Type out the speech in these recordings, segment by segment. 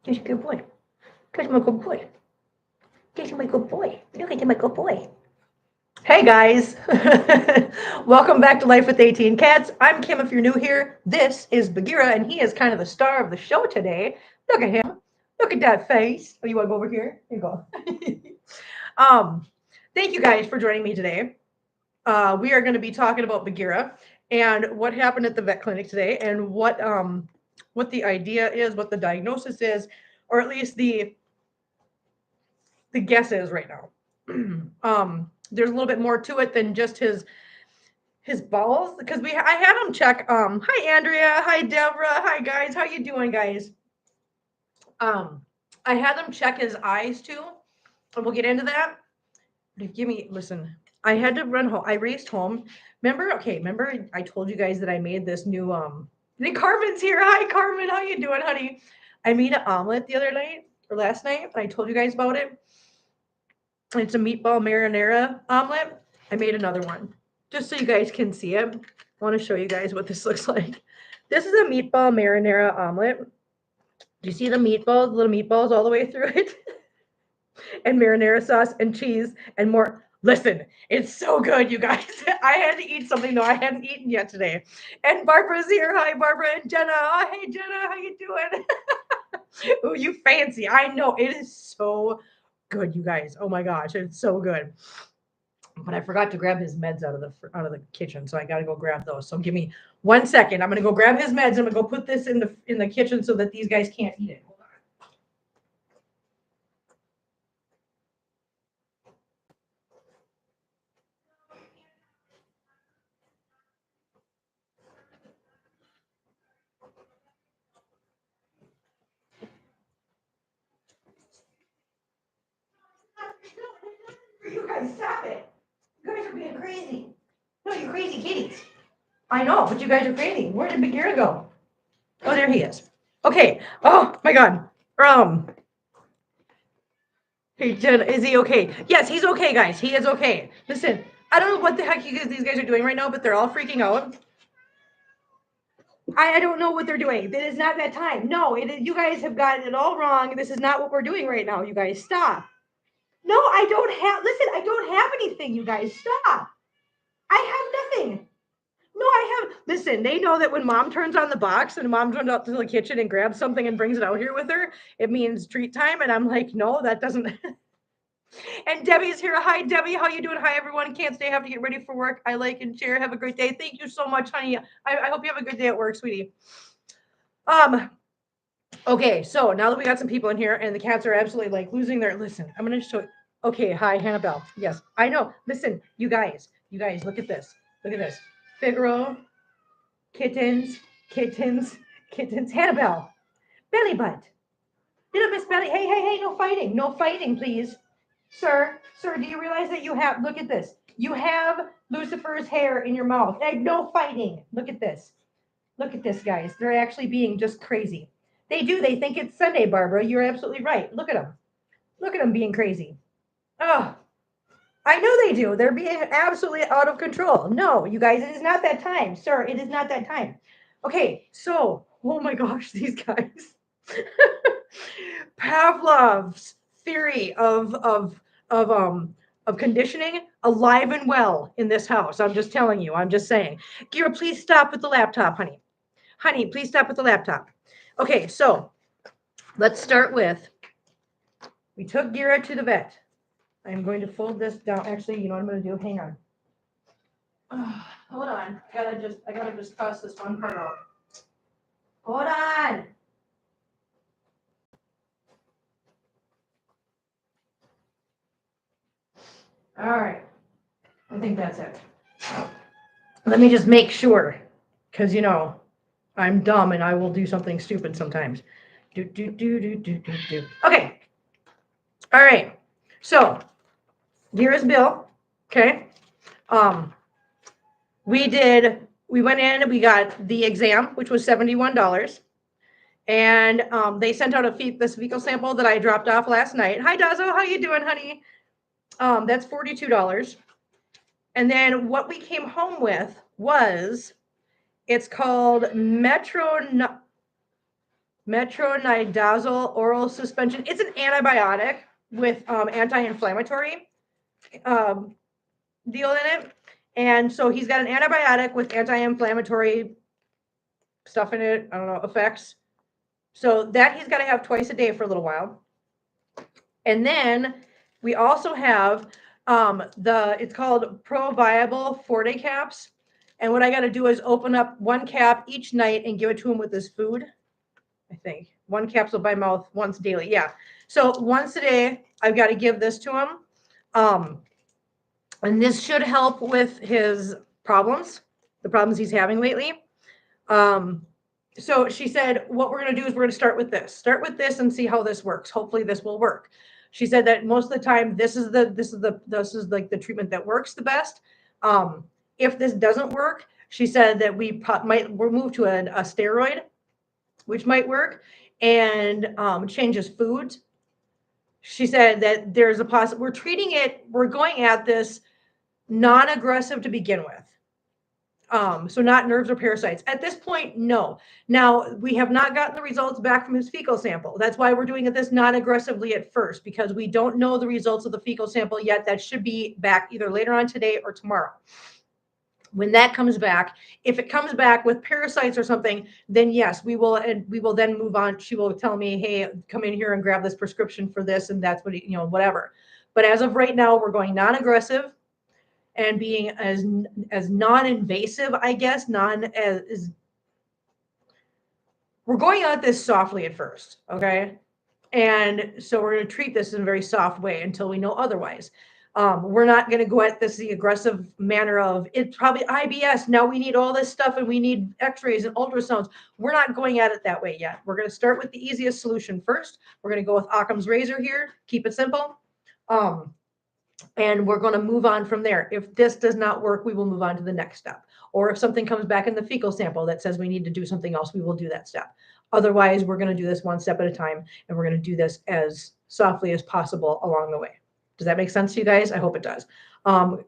He's a good boy. He's my good boy. He's my good boy. Look at my good boy. Hey guys, welcome back to Life with 18 Cats. I'm Kim if you're new here. This is Bagheera, and he is kind of the star of the show today. Look at him. Look at that face. Oh, you want to go over here? Here you go. um, Thank you guys for joining me today. We are going to be talking about Bagheera and what happened at the vet clinic today, and what the idea is, what the diagnosis is, or at least the guess is right now. There's a little bit more to it than just his balls, because I had him check. Hi Andrea, hi Deborah, hi guys, how you doing, guys? Um, I had them check his eyes too, and we'll get into that. Give me listen. I had to run home. I raced home. Remember? Okay, remember I told you guys that I made this new the Carmen's here. Hi Carmen, how you doing, honey? I made an omelet the other night or last night, and I told you guys about it. It's a meatball marinara omelet. I made another one just so you guys can see it. I want to show you guys what this looks like. This is a meatball marinara omelet. Do you see the meatballs, little meatballs all the way through it? And marinara sauce and cheese and more. Listen, it's so good, you guys. I had to eat something though I hadn't eaten yet today. And Barbara's here. Hi, Barbara and Jenna. Oh, hey, Jenna, how you doing? Oh, you fancy. I know it is so good, you guys. Oh my gosh, it's so good. But I forgot to grab his meds out of the kitchen, so I got to go grab those. So give me 1 second. I'm gonna go grab his meds. I'm gonna go put this in the kitchen so that these guys can't eat it. You guys, stop it. You guys are being crazy. No, you crazy kitties. I know, but you guys are crazy. Where did Bagheera go? Oh, there he is. Okay. Oh my God. Um. Hey, Jen, is he okay? Yes, he's okay, guys. He is okay. Listen, I don't know what the heck these guys are doing right now, but they're all freaking out. I don't know what they're doing. It is not that time. No, you guys have gotten it all wrong. This is not what we're doing right now. You guys, stop. No, I don't have. Listen, I don't have anything. You guys, stop. I have nothing. No, I have. Listen, they know that when mom turns on the box and mom runs out to the kitchen and grabs something and brings it out here with her, it means treat time. And I'm like, no, that doesn't. And Debbie's here. Hi, Debbie. How you doing? Hi, everyone. Can't stay. Have to get ready for work. I like and share. Have a great day. Thank you so much, honey. I hope you have a good day at work, sweetie. Um. Okay, so now that we got some people in here and the cats are absolutely like losing their listen, I'm gonna show. Okay, hi, Hannibal. Yes, I know. Listen, you guys, look at this. Look at this. Figaro, kittens, kittens, kittens. Hannibal, belly butt. Little Miss Belly. Hey, hey, hey, no fighting. No fighting, please. Sir, do you realize that you have, look at this. You have Lucifer's hair in your mouth. No fighting. Look at this. Look at this, guys. They're actually being just crazy. They do. They think it's Sunday, Barbara. You're absolutely right. Look at them. Look at them being crazy. Oh, I know they do. They're being absolutely out of control. No, you guys, it is not that time. Sir, it is not that time. Okay, so, oh my gosh, these guys. Pavlov's theory of conditioning alive and well in this house. I'm just telling you. I'm just saying. Gira, please stop with the laptop, honey. Honey, please stop with the laptop. Okay, so let's start with we took Gira to the vet. I'm going to fold this down. Actually, you know what I'm going to do? Hang on. Hold on. I gotta just toss this one part out. Hold on. All right. I think that's it. Let me just make sure, because I'm dumb and I will do something stupid sometimes. Do do do do do do do. Okay. All right. So here is Bill. Okay. Um, we went in, we got the exam, which was $71. And they sent out this fecal sample that I dropped off last night. Hi, Dazo, how you doing, honey? That's $42. And then what we came home with was, it's called metronidazole oral suspension. It's an antibiotic with anti-inflammatory deal in it. And so he's got an antibiotic with anti-inflammatory stuff in it. I don't know, effects. So that he's got to have twice a day for a little while. And then we also have it's called ProViable 4-day caps. And what I got to do is open up one cap each night and give it to him with his food. I think one capsule by mouth once daily. Yeah. So once a day, I've got to give this to him. And this should help with his problems, the problems he's having lately. So she said, what we're going to do is we're going to start with this and see how this works. Hopefully this will work. She said that most of the time, this is like the treatment that works the best. If this doesn't work, she said that we'll move to a steroid, which might work, and change his foods. She said that there's a possibility. We're going at this non-aggressive to begin with. So not nerves or parasites. At this point, no. Now, we have not gotten the results back from his fecal sample. That's why we're doing this non-aggressively at first, because we don't know the results of the fecal sample yet. That should be back either later on today or tomorrow. When that comes back, if it comes back with parasites or something, then yes, we will then move on. She will tell me, hey, come in here and grab this prescription for this, and that's what, whatever. But as of right now, we're going non-aggressive and being as non-invasive, I guess, we're going at this softly at first, okay? And so we're going to treat this in a very soft way until we know otherwise. We're not going to go at this the aggressive manner of it's probably IBS. Now we need all this stuff and we need x-rays and ultrasounds. We're not going at it that way yet. We're going to start with the easiest solution first. We're going to go with Occam's razor here. Keep it simple. And we're going to move on from there. If this does not work, we will move on to the next step. Or if something comes back in the fecal sample that says we need to do something else, we will do that step. Otherwise, we're going to do this one step at a time, and we're going to do this as softly as possible along the way. Does that make sense to you guys? I hope it does. And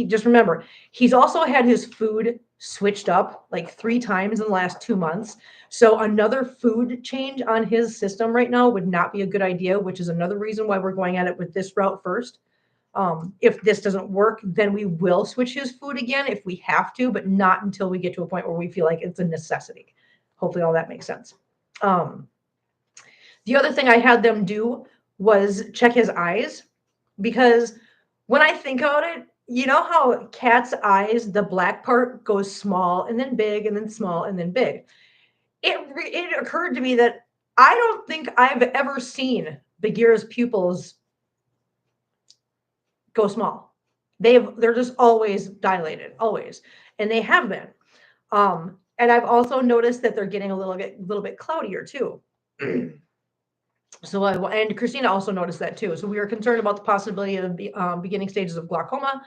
just remember, he's also had his food switched up like 3 times in the last 2 months. So another food change on his system right now would not be a good idea, which is another reason why we're going at it with this route first. If this doesn't work, then we will switch his food again if we have to, but not until we get to a point where we feel like it's a necessity. Hopefully all that makes sense. The other thing I had them do was check his eyes, because when I think about it, you know how cats' eyes, the black part goes small and then big and then small and then big. It occurred to me that I don't think I've ever seen Bagheera's pupils go small. They're just always dilated, always, and they have been. And I've also noticed that they're getting a little bit cloudier too. So and Christina also noticed that too. So we were concerned about the possibility of beginning stages of glaucoma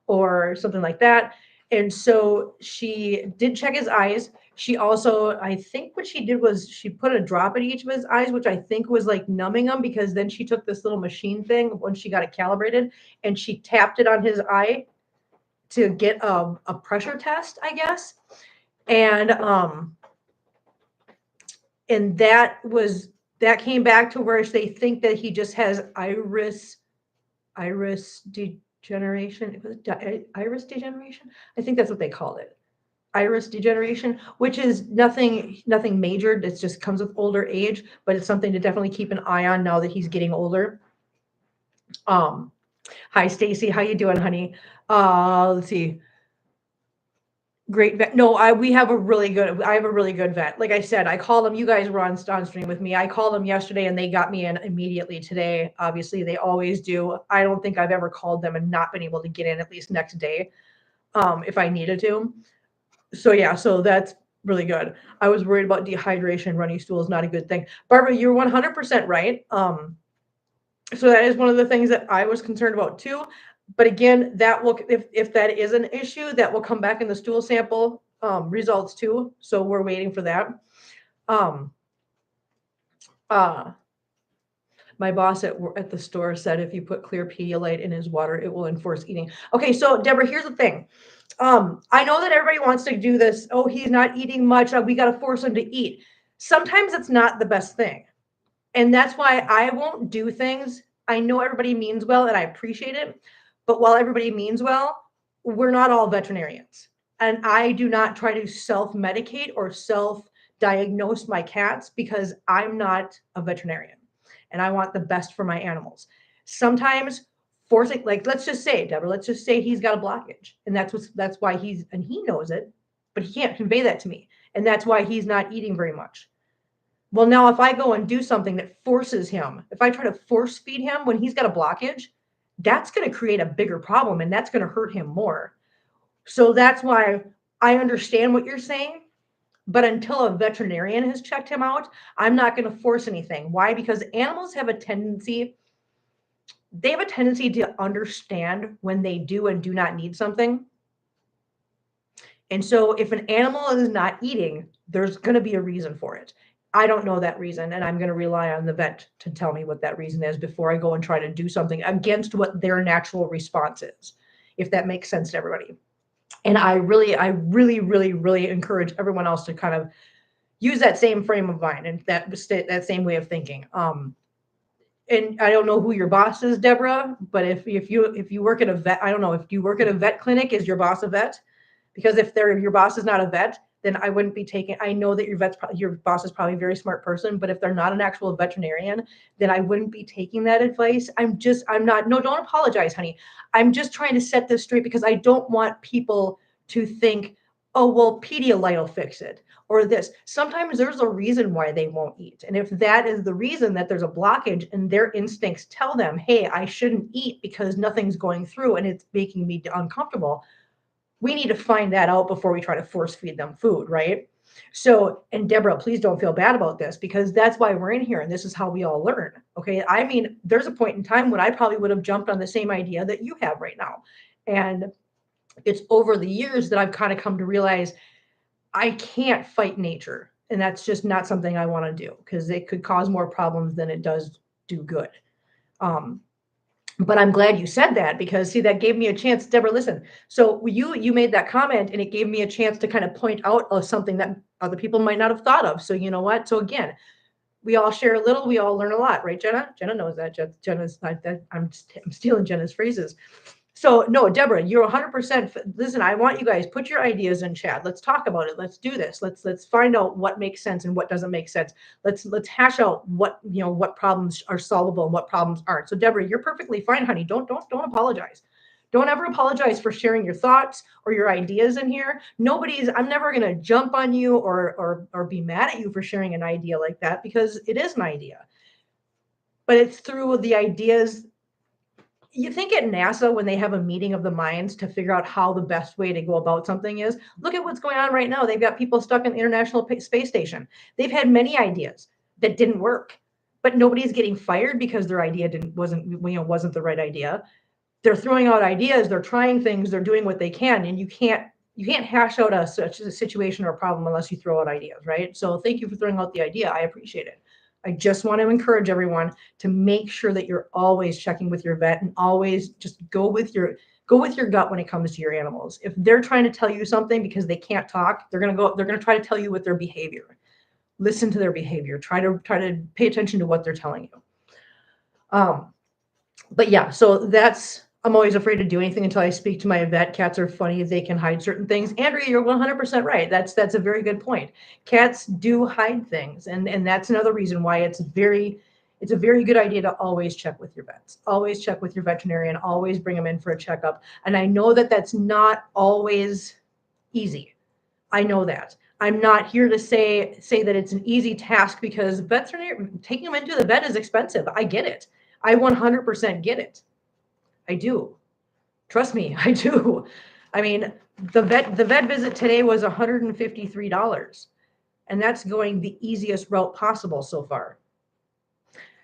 or something like that. And so she did check his eyes. She also, I think what she did was she put a drop in each of his eyes, which I think was like numbing them, because then she took this little machine thing when she got it calibrated and she tapped it on his eye to get a pressure test, I guess. And that came back to where they think that he just has iris degeneration. Iris degeneration? I think that's what they called it. Iris degeneration, which is nothing major. It just comes with older age, but it's something to definitely keep an eye on now that he's getting older. Hi, Stacy. How you doing, honey? Let's see. Great vet. No, I have a really good vet. Like I said, I called them. You guys were on stream with me. I called them yesterday and they got me in immediately today. Obviously, they always do. I don't think I've ever called them and not been able to get in at least next day, if I needed to. So yeah, so that's really good. I was worried about dehydration. Runny stool is not a good thing. Barbara, you're 100% right. So that is one of the things that I was concerned about too. But again, that will, if that is an issue, that will come back in the stool sample results too. So we're waiting for that. My boss at the store said if you put clear Pedialyte in his water, it will enforce eating. Okay, so Deborah, here's the thing. I know that everybody wants to do this. Oh, he's not eating much. We got to force him to eat. Sometimes it's not the best thing. And that's why I won't do things. I know everybody means well and I appreciate it. But while everybody means well, we're not all veterinarians. And I do not try to self medicate or self diagnose my cats because I'm not a veterinarian and I want the best for my animals. Sometimes forcing, like, let's just say, Deborah, let's just say he's got a blockage and that's why and he knows it, but he can't convey that to me. And that's why he's not eating very much. Well, now if I go and do something that forces him, if I try to force feed him when he's got a blockage, that's going to create a bigger problem and that's going to hurt him more. So that's why I understand what you're saying. But until a veterinarian has checked him out, I'm not going to force anything. Why? Because animals have a tendency, to understand when they do and do not need something. And so if an animal is not eating, there's going to be a reason for it. I don't know that reason, and I'm going to rely on the vet to tell me what that reason is before I go and try to do something against what their natural response is, if that makes sense to everybody. And I really encourage everyone else to kind of use that same frame of mind and that same way of thinking. And I don't know who your boss is, Deborah, but if you work at a vet, I don't know if you work at a vet clinic, is your boss a vet? Because if your boss is not a vet, then I wouldn't be taking. I know that your boss is probably a very smart person, but if they're not an actual veterinarian, then I wouldn't be taking that advice. I'm not. No, don't apologize, honey. I'm just trying to set this straight because I don't want people to think, oh, well, Pedialyte will fix it or this. Sometimes there's a reason why they won't eat, and if that is the reason that there's a blockage, and their instincts tell them, hey, I shouldn't eat because nothing's going through and it's making me uncomfortable, we need to find that out before we try to force feed them food, right? So, and Deborah, please don't feel bad about this because that's why we're in here and this is how we all learn. Okay. I mean, there's a point in time when I probably would have jumped on the same idea that you have right now. And it's over the years that I've kind of come to realize I can't fight nature. And that's just not something I want to do because it could cause more problems than it does do good. But I'm glad you said that because see, that gave me a chance. Deborah, listen. So you made that comment and it gave me a chance to kind of point out something that other people might not have thought of. So you know what? So again, we all share a little, we all learn a lot, right, Jenna? Jenna knows that. Jenna's not that. I'm stealing Jenna's phrases. So no, Deborah, you're 100%. Listen, I want you guys put your ideas in chat. Let's talk about it. Let's do this. Let's find out what makes sense and what doesn't make sense. Let's hash out what problems are solvable and what problems aren't. So Deborah, you're perfectly fine, honey. Don't apologize. Don't ever apologize for sharing your thoughts or your ideas in here. I'm never going to jump on you or be mad at you for sharing an idea like that because it is an idea. But it's through the ideas. You think at NASA when they have a meeting of the minds to figure out how the best way to go about something is, look at what's going on right now. They've got people stuck in the International Space Station. They've had many ideas that didn't work, but nobody's getting fired because their idea wasn't the right idea. They're throwing out ideas, they're trying things, they're doing what they can, and you can't hash out such a situation or a problem unless you throw out ideas, right? So thank you for throwing out the idea. I appreciate it. I just want to encourage everyone to make sure that you're always checking with your vet and always just go with your gut when it comes to your animals. If they're trying to tell you something because they can't talk, they're going to try to tell you with their behavior. Listen to their behavior. Try to pay attention to what they're telling you. But yeah, so I'm always afraid to do anything until I speak to my vet. Cats are funny. They can hide certain things. Andrea, you're 100% right. That's a very good point. Cats do hide things. And that's another reason why it's a very good idea to always check with your vets. Always check with your veterinarian. Always bring them in for a checkup. And I know that that's not always easy. I know that. I'm not here to say that it's an easy task because taking them into the vet is expensive. I get it. I 100% get it. I do. Trust me, I do. I mean, the vet visit today was $153, and that's going the easiest route possible so far.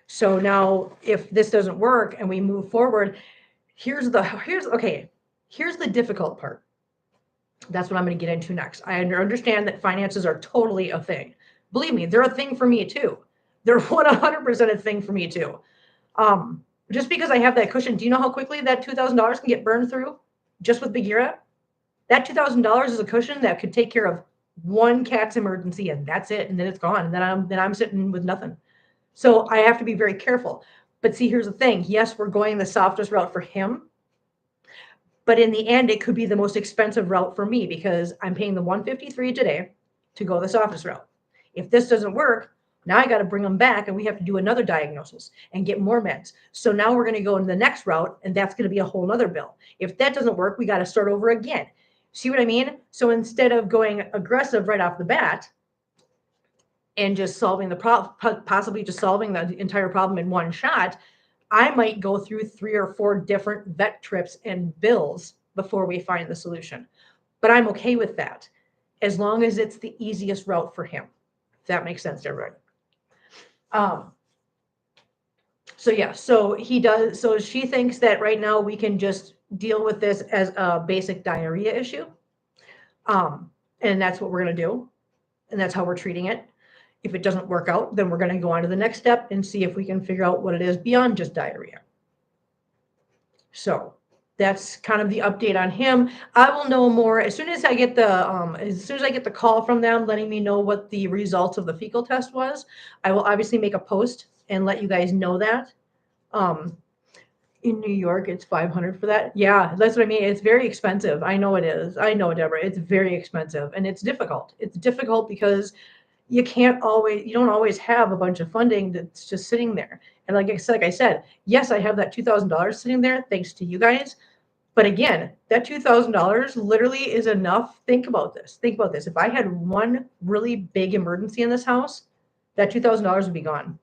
So now if this doesn't work and we move forward, here's the difficult part. That's what I'm going to get into next. I understand that finances are totally a thing. Believe me, they're a thing for me too. They're 100% a thing for me too. Just because I have that cushion, do you know how quickly that $2,000 can get burned through just with Bagheera? That $2,000 is a cushion that could take care of one cat's emergency and that's it. And then it's gone. And then I'm sitting with nothing. So I have to be very careful. But see, here's the thing. Yes, we're going the softest route for him. But in the end, it could be the most expensive route for me because I'm paying the 153 today to go the softest route. If this doesn't work, now I got to bring them back and we have to do another diagnosis and get more meds. So now we're going to go in the next route and that's going to be a whole nother bill. If that doesn't work, we got to start over again. See what I mean? So instead of going aggressive right off the bat and just solving the problem, possibly just solving the entire problem in one shot, I might go through 3 or 4 different vet trips and bills before we find the solution. But I'm okay with that as long as it's the easiest route for him. If that makes sense to everybody. So yeah, so he does. So she thinks that right now we can just deal with this as a basic diarrhea issue. And that's what we're going to do. And that's how we're treating it. If it doesn't work out, then we're going to go on to the next step and see if we can figure out what it is beyond just diarrhea. So that's kind of the update on him. I will know more as soon as I get the call from them letting me know what the results of the fecal test was. I will obviously make a post and let you guys know that. In New York, it's $500 for that. Yeah, that's what I mean. It's very expensive. I know it is. I know, Deborah. It's very expensive and it's difficult. It's difficult because you don't always have a bunch of funding that's just sitting there. And like I said, yes, I have that $2,000 sitting there thanks to you guys. But again, that $2,000 literally is enough. Think about this. If I had one really big emergency in this house, that $2,000 would be gone.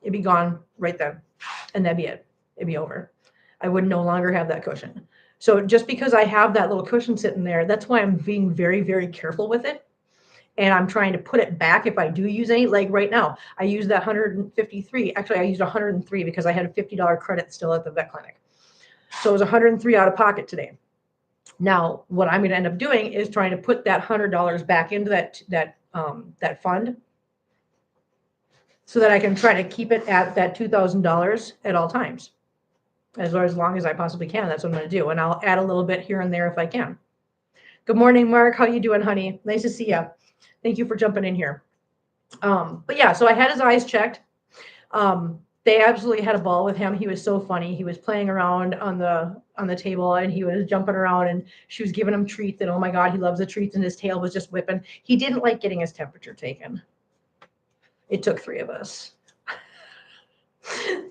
It'd be gone right then. And that'd be it. It'd be over. I would no longer have that cushion. So just because I have that little cushion sitting there, that's why I'm being very, very careful with it. And I'm trying to put it back if I do use any. Like right now, I used that 153. Actually, I used 103 because I had a $50 credit still at the vet clinic. So it was 103 out of pocket today. Now, what I'm going to end up doing is trying to put that $100 back into that fund so that I can try to keep it at that $2,000 at all times, as long as I possibly can. That's what I'm going to do. And I'll add a little bit here and there if I can. Good morning, Mark. How you doing, honey? Nice to see you. Thank you for jumping in here. But yeah, so I had his eyes checked. They absolutely had a ball with him. He was so funny. He was playing around on the table and he was jumping around and she was giving him treats and oh my God, he loves the treats and his tail was just whipping. He didn't like getting his temperature taken. It took 3 of us.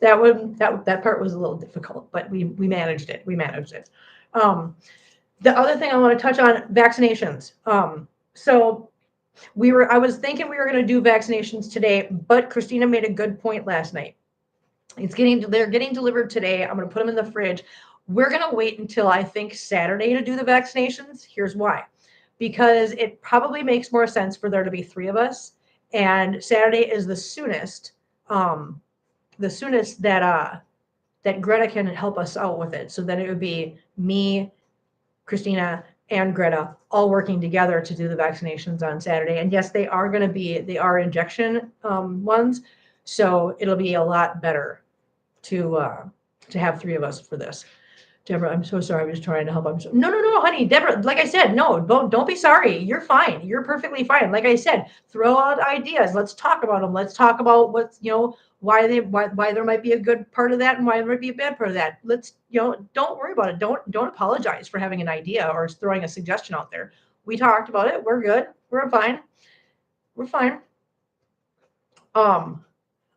That part was a little difficult, but we managed it. The other thing I want to touch on, vaccinations. So I was thinking we were going to do vaccinations today, but Christina made a good point last night. They're getting delivered today. I'm going to put them in the fridge. We're going to wait until I think Saturday to do the vaccinations. Here's why. Because it probably makes more sense for there to be 3 of us. And Saturday is the soonest that Greta can help us out with it. So then it would be me, Christina, and Greta all working together to do the vaccinations on Saturday. And yes, they are injection ones. So it'll be a lot better to have 3 of us for this. Deborah, I'm so sorry. I was trying to help. No, honey. Deborah, like I said, no, don't be sorry. You're fine. You're perfectly fine. Like I said, throw out ideas. Let's talk about them. Let's talk about what's, why there might be a good part of that and why there might be a bad part of that. Let's, don't worry about it. Don't apologize for having an idea or throwing a suggestion out there. We talked about it. We're good. We're fine.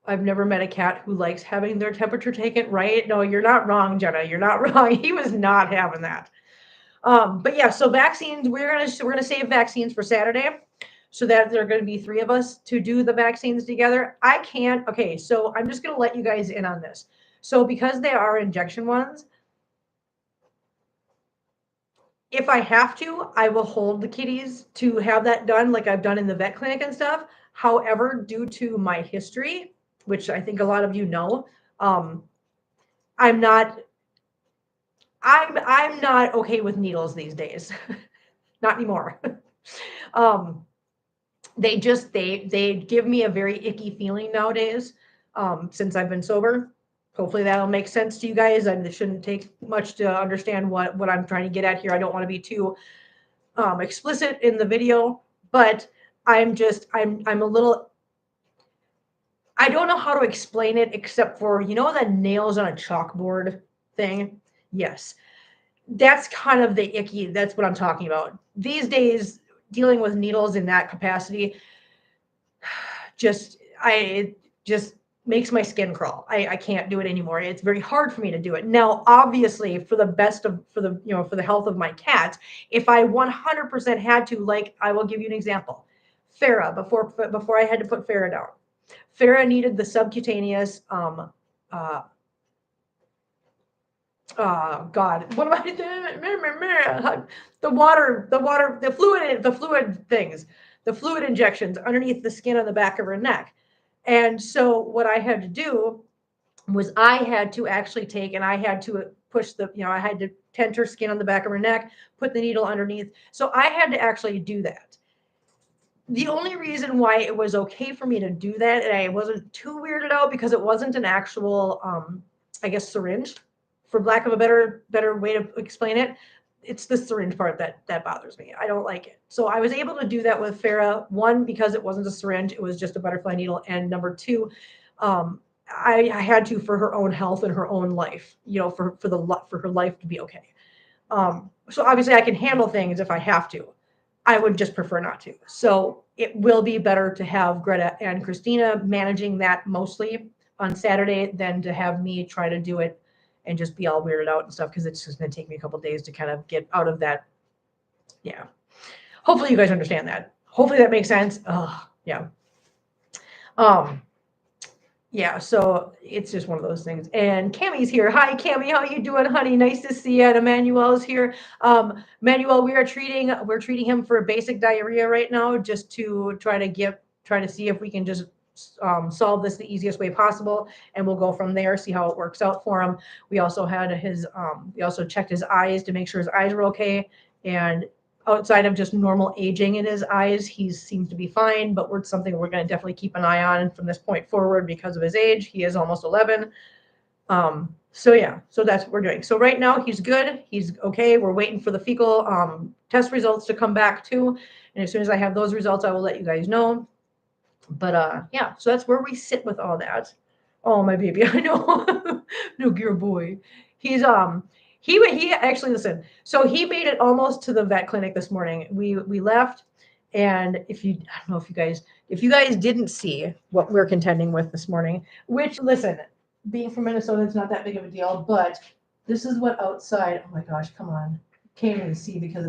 I've never met a cat who likes having their temperature taken, right? No, you're not wrong, Jenna. You're not wrong. He was not having that. But yeah, so vaccines, we're gonna save vaccines for Saturday so that there are going to be 3 of us to do the vaccines together. Okay, so I'm just gonna let you guys in on this. So because they are injection ones, if I have to, I will hold the kitties to have that done like I've done in the vet clinic and stuff. However, due to my history, which I think a lot of you know, I'm not okay with needles these days. Not anymore. They give me a very icky feeling nowadays, since I've been sober. Hopefully that'll make sense to you guys. It shouldn't take much to understand what I'm trying to get at here. I don't want to be too explicit in the video, But I'm a little, I don't know how to explain it except for, the nails on a chalkboard thing? Yes. That's kind of the icky. That's what I'm talking about. These days, dealing with needles in that capacity, it just makes my skin crawl. I can't do it anymore. It's very hard for me to do it. Now, obviously, for the health of my cats, if I 100% had to, like, I will give you an example. Farah, before I had to put Farah down. Farah needed the subcutaneous uh God, what am I doing? The fluid things, the fluid injections underneath the skin on the back of her neck. And so what I had to do was I had to actually take and I had to push I had to tent her skin on the back of her neck, put the needle underneath. So I had to actually do that. The only reason why it was okay for me to do that, and I wasn't too weirded out because it wasn't an actual, I guess, syringe, for lack of a better way to explain it. It's the syringe part that bothers me. I don't like it. So I was able to do that with Farah. One, because it wasn't a syringe; it was just a butterfly needle, and number two, I had to for her own health and her own life. For her life to be okay. So obviously, I can handle things if I have to. I would just prefer not to. So it will be better to have Greta and Christina managing that mostly on Saturday than to have me try to do it and just be all weirded out and stuff, because it's just going to take me a couple days to kind of get out of that. Yeah. Hopefully you guys understand that. Hopefully that makes sense. Yeah. Um, yeah, so it's just one of those things. And Cammie's here. Hi, Cammie. How you doing, honey? Nice to see you. And Emmanuel's here. Emmanuel, we're treating him for basic diarrhea right now, just to try to see if we can just solve this the easiest way possible, and we'll go from there. See how it works out for him. We also checked his eyes to make sure his eyes were okay, and outside of just normal aging in his eyes, he seems to be fine, but something we're going to definitely keep an eye on from this point forward because of his age. He is almost 11. So yeah, so that's what we're doing. So right now he's good. He's okay. We're waiting for the fecal test results to come back too. And as soon as I have those results, I will let you guys know. But yeah, so that's where we sit with all that. Oh, my baby, I know. No, gear boy. He's he actually, listen. So he made it almost to the vet clinic this morning. We left, and I don't know if you guys didn't see what we're contending with this morning. Which, listen, being from Minnesota, it's not that big of a deal. But this is what outside. Oh my gosh, come on! Can't even see because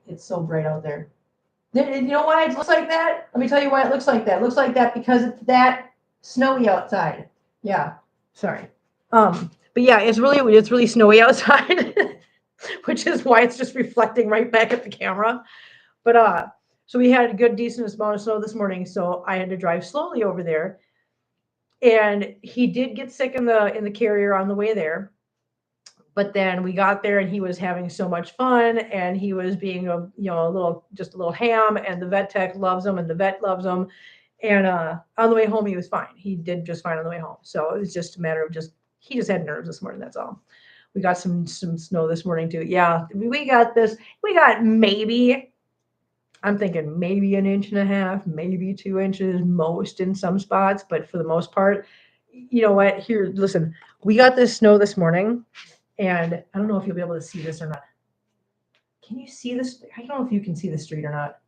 it's so bright out there. You know why it looks like that? Let me tell you why it looks like that. It looks like that because it's that snowy outside. Yeah, sorry. But yeah, it's really snowy outside, which is why it's just reflecting right back at the camera. But so we had a good decent amount of snow this morning, so I had to drive slowly over there. And he did get sick in the carrier on the way there. But then we got there and he was having so much fun, and he was being just a little ham, and the vet tech loves him and the vet loves him. And on the way home, he was fine. He did just fine on the way home. So it was just a matter of he just had nerves this morning. That's all. We got some snow this morning too. Yeah, we got this. We got I'm thinking maybe an inch and a half, maybe 2 inches most in some spots. But for the most part, you know what? Here, listen, we got this snow this morning. And I don't know if you'll be able to see this or not. Can you see this? I don't know if you can see the street or not.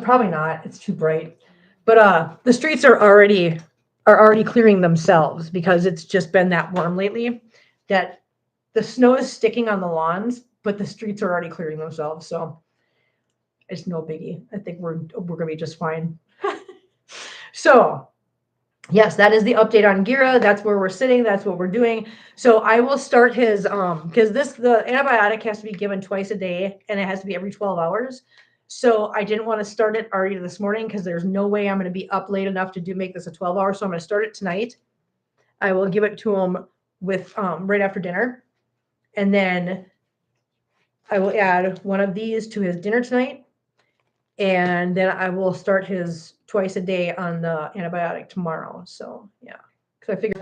Probably not. It's too bright. But the streets are already clearing themselves because it's just been that warm lately that the snow is sticking on the lawns, but the streets are already clearing themselves. So it's no biggie. I think we're gonna be just fine. So yes, that is the update on Gira. That's where we're sitting. That's what we're doing. So I will start his because the antibiotic has to be given twice a day, and it has to be every 12 hours. So I didn't want to start it already this morning because there's no way I'm going to be up late enough to make this a 12-hour. So I'm going to start it tonight. I will give it to him with right after dinner, and then I will add one of these to his dinner tonight, and then I will start his twice a day on the antibiotic tomorrow. So yeah, because I figure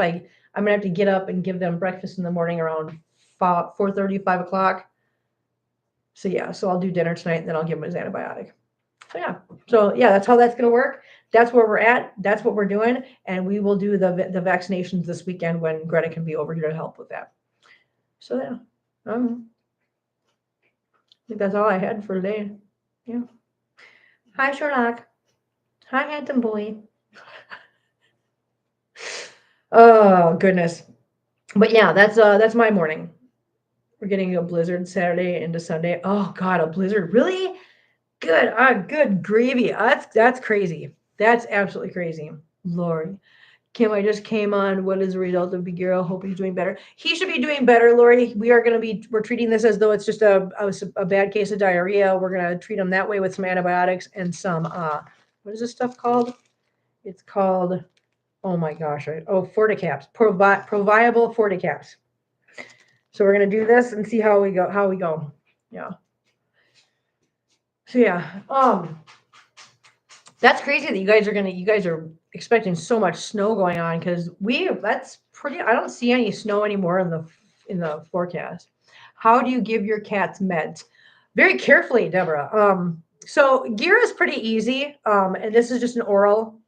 I'm gonna have to get up and give them breakfast in the morning around 4:30, 5 o'clock. So yeah, so I'll do dinner tonight, and then I'll give him his antibiotic. So yeah, that's how that's going to work. That's where we're at. That's what we're doing, and we will do the vaccinations this weekend when Greta can be over here to help with that. So yeah, I think that's all I had for today. Yeah. Hi, Sherlock. Hi, handsome boy. Oh goodness. But yeah, that's my morning. We're getting a blizzard Saturday into Sunday. Oh God, a blizzard. Really? Good. Good gravy. That's crazy. That's absolutely crazy. Lord. Kim, I just came on. What is the result of Bagheera? Hope he's doing better. He should be doing better, Lori. We're treating this as though it's just a bad case of diarrhea. We're going to treat him that way with some antibiotics and some, what is this stuff called? It's called, oh my gosh, Forticaps, Proviable Forticaps. So we're going to do this and see how we go. Yeah. So yeah, that's crazy that you guys are expecting so much snow going on because that's pretty. I don't see any snow anymore in the forecast. How do you give your cats meds? Very carefully, Deborah. So Gira is pretty easy, and this is just an oral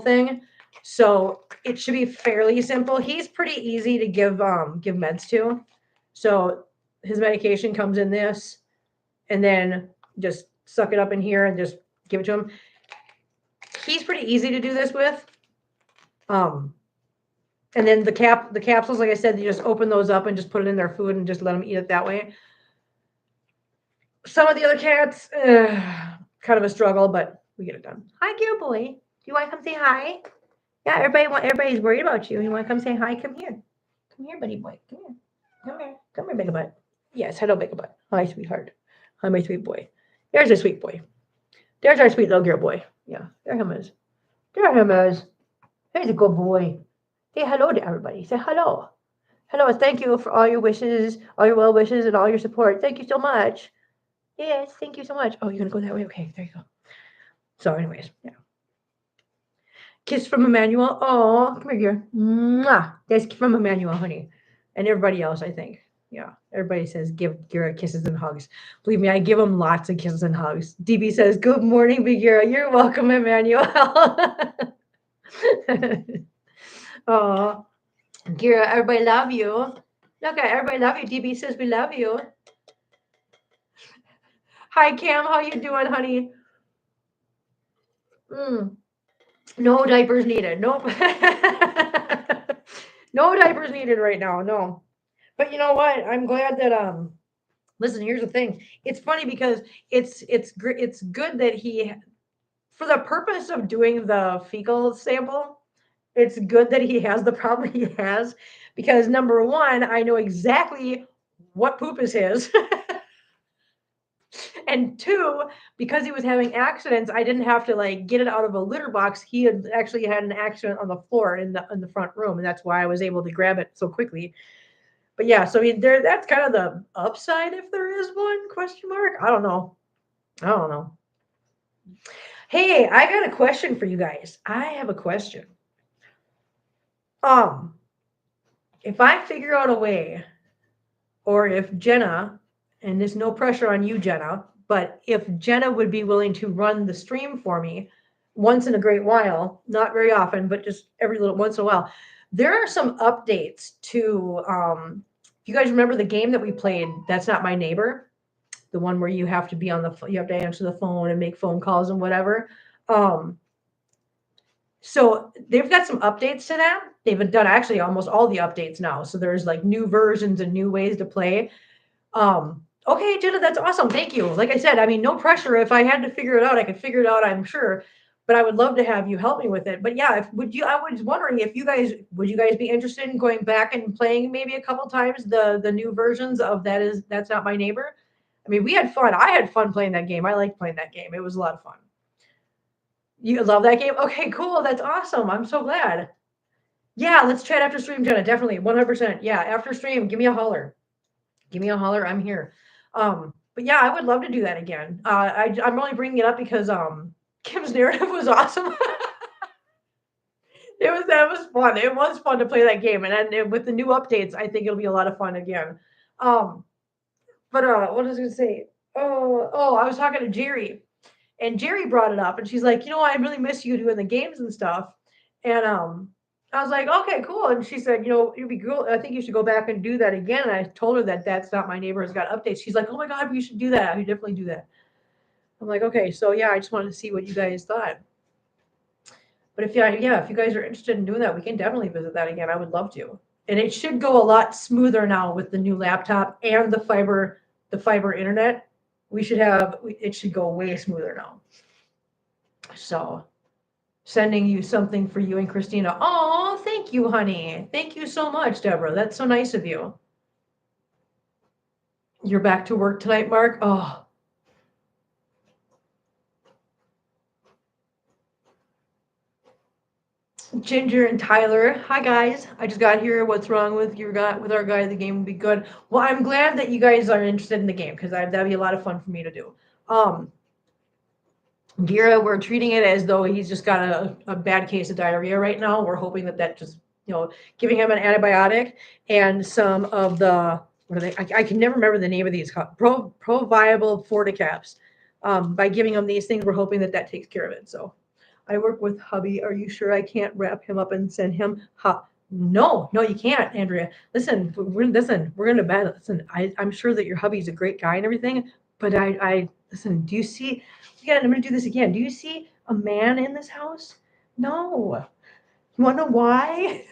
thing, so it should be fairly simple. He's pretty easy to give meds to. So his medication comes in this, and then just suck it up in here and just give it to him. He's pretty easy to do this with. And then the capsules, like I said, you just open those up and just put it in their food and just let them eat it that way. Some of the other cats, kind of a struggle, but we get it done. Hi, cute boy. You want to come say hi? Yeah, everybody's worried about you. You want to come say hi? Come here. Come here, buddy boy. Come here. Come here. Come here, big butt. Yes, hello, big butt. Hi, sweetheart. Hi, my sweet boy. There's a sweet boy. There's our sweet little girl boy. Yeah, there him is. There him is. He's a good boy. Say hello to everybody. Say hello. Hello, thank you for all your wishes, all your well wishes, and all your support. Thank you so much. Yes, thank you so much. Oh, you're going to go that way? Okay, there you go. So, anyways, yeah. Kiss from Emmanuel. Oh, come here, dear. Mwah. That's from Emmanuel, honey. And everybody else, I think. Yeah, everybody says give Gira kisses and hugs. Believe me, I give him lots of kisses and hugs. DB says, good morning, Bagheera. You're welcome, Emmanuel. Oh, Gira, everybody love you. Look, everybody love you. DB says we love you. Hi, Cam. How you doing, honey? No diapers needed. Nope. No diapers needed right now. No. But you know what? I'm glad that listen, here's the thing. It's funny because it's good that he, for the purpose of doing the fecal sample, it's good that he has the problem he has because number one, I know exactly what poop is his. And two, because he was having accidents, I didn't have to like get it out of a litter box. He had actually had an accident on the floor in the front room, and that's why I was able to grab it so quickly. But yeah, so I mean, that's kind of the upside if there is one question mark. I don't know. Hey, I got a question for you guys. I have a question. If I figure out a way, or if Jenna, and there's no pressure on you, Jenna, but if Jenna would be willing to run the stream for me once in a great while, not very often, but just every little once in a while, there are some updates to you guys remember the game that we played, That's Not My Neighbor? The one where you have to be you have to answer the phone and make phone calls and whatever. So they've got some updates to that. They've done actually almost all the updates now. So there's like new versions and new ways to play. Okay, Jenna, that's awesome. Thank you. Like I said, I mean, no pressure. If I had to figure it out, I could figure it out, I'm sure. But I would love to have you help me with it. But yeah, I was wondering if would you guys be interested in going back and playing maybe a couple times the new versions of That's Not My Neighbor? I mean, we had fun. I had fun playing that game. I liked playing that game. It was a lot of fun. You love that game? Okay, cool. That's awesome. I'm so glad. Yeah, let's chat after stream, Jenna. Definitely. 100%. Yeah, after stream, give me a holler. Give me a holler. I'm here. But yeah, I would love to do that again. I'm only bringing it up because Kim's narrative was awesome. That was fun. It was fun to play that game, and then with the new updates, I think it'll be a lot of fun again. But what was I going to say? Oh, I was talking to Jerry. And Jerry brought it up, and she's like, I really miss you doing the games and stuff. And I was like, okay, cool. And she said, it'd be cool. I think you should go back and do that again. And I told her that That's Not My Neighbor has got updates. She's like, oh my God, you should do that. I should definitely do that. I'm like, okay, so yeah, I just wanted to see what you guys thought. But if if you guys are interested in doing that, we can definitely visit that again. I would love to. And it should go a lot smoother now with the new laptop and the fiber internet. It should go way smoother now. So sending you something for you and Christina. Oh, thank you, honey. Thank you so much, Deborah. That's so nice of you. You're back to work tonight, Mark? Oh, Ginger and Tyler. Hi guys. I just got here. What's wrong with your guy with our guy? The game would be good. Well, I'm glad that you guys are interested in the game because that'd be a lot of fun for me to do. Gira, we're treating it as though he's just got a bad case of diarrhea right now. We're hoping that just, giving him an antibiotic and some of the, what are they? I can never remember the name of these, Proviable Forticaps. By giving him these things, we're hoping that takes care of it. So I work with hubby. Are you sure I can't wrap him up and send him? No, you can't, Andrea. Listen, we're going to bed. Listen, I'm sure that your hubby's a great guy and everything, but I listen. Do you see? Again, I'm going to do this again. Do you see a man in this house? No. You want to know why?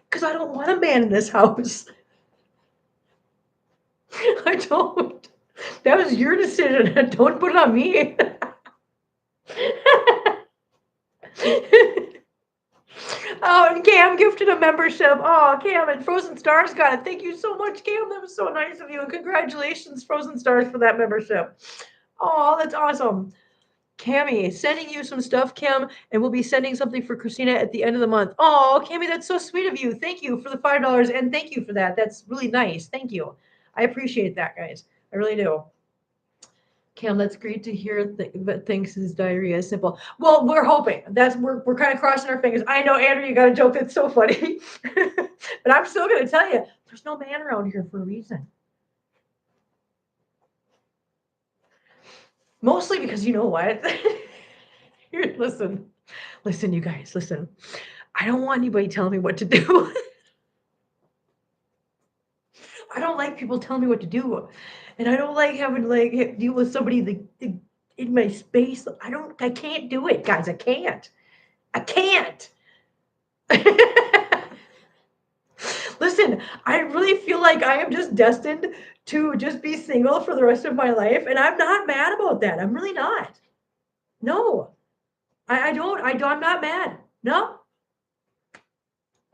Because I don't want a man in this house. I don't. That was your decision. Don't put it on me. Oh, and Cam gifted a membership. Oh, Cam and Frozen Stars got it. Thank you so much, Cam. That was so nice of you. And congratulations, Frozen Stars, for that membership. Oh, that's awesome. Cammy, sending you some stuff, Cam, and we'll be sending something for Christina at the end of the month. Oh, Cammy, that's so sweet of you. Thank you for the $5, and thank you for that. That's really nice. Thank you. I appreciate that, guys. I really do. Cam, that's great to hear that thinks his diarrhea is simple. Well, we're hoping. We're kind of crossing our fingers. I know, Andrew, you got a joke that's so funny. But I'm still gonna tell you, there's no man around here for a reason. Mostly because you know what? Here, listen, you guys, listen. I don't want anybody telling me what to do. I don't like people telling me what to do, and I don't like having to deal with somebody in my space. I can't do it, guys. I can't. Listen, I really feel like I am just destined to just be single for the rest of my life, and I'm not mad about that. I'm really not. No, I don't. I'm not mad. No.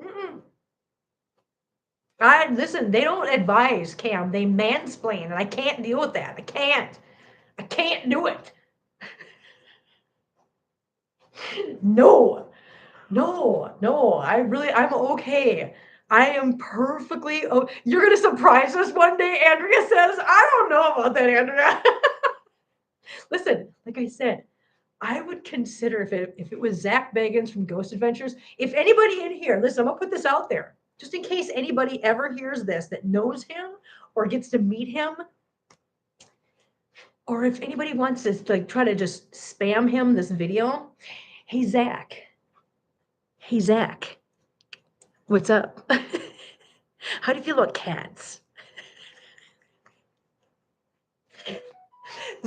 Mm-mm. Listen. They don't advise, Cam. They mansplain, and I can't deal with that. I can't. I can't do it. No. I'm okay. I am perfectly. Oh, you're gonna surprise us one day, Andrea says. I don't know about that, Andrea. Listen, like I said, I would consider if it was Zach Bagans from Ghost Adventures. If anybody in here, listen, I'm gonna put this out there, just in case anybody ever hears this that knows him or gets to meet him, or if anybody wants to try to just spam him this video. Hey Zach. Hey Zach. What's up? How do you feel about cats?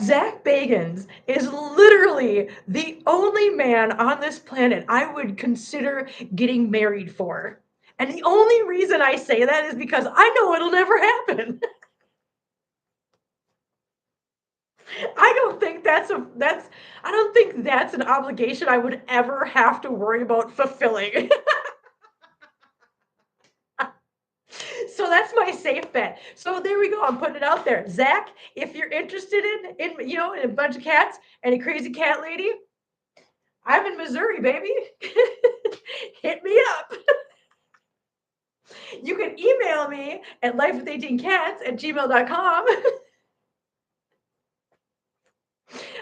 Zach Bagans is literally the only man on this planet I would consider getting married for. And the only reason I say that is because I know it'll never happen. I don't think that's an obligation I would ever have to worry about fulfilling. So that's my safe bet. So there we go. I'm putting it out there. Zach, if you're interested in a bunch of cats and a crazy cat lady, I'm in Missouri, baby. Hit me up. You can email me at lifewith18cats@gmail.com.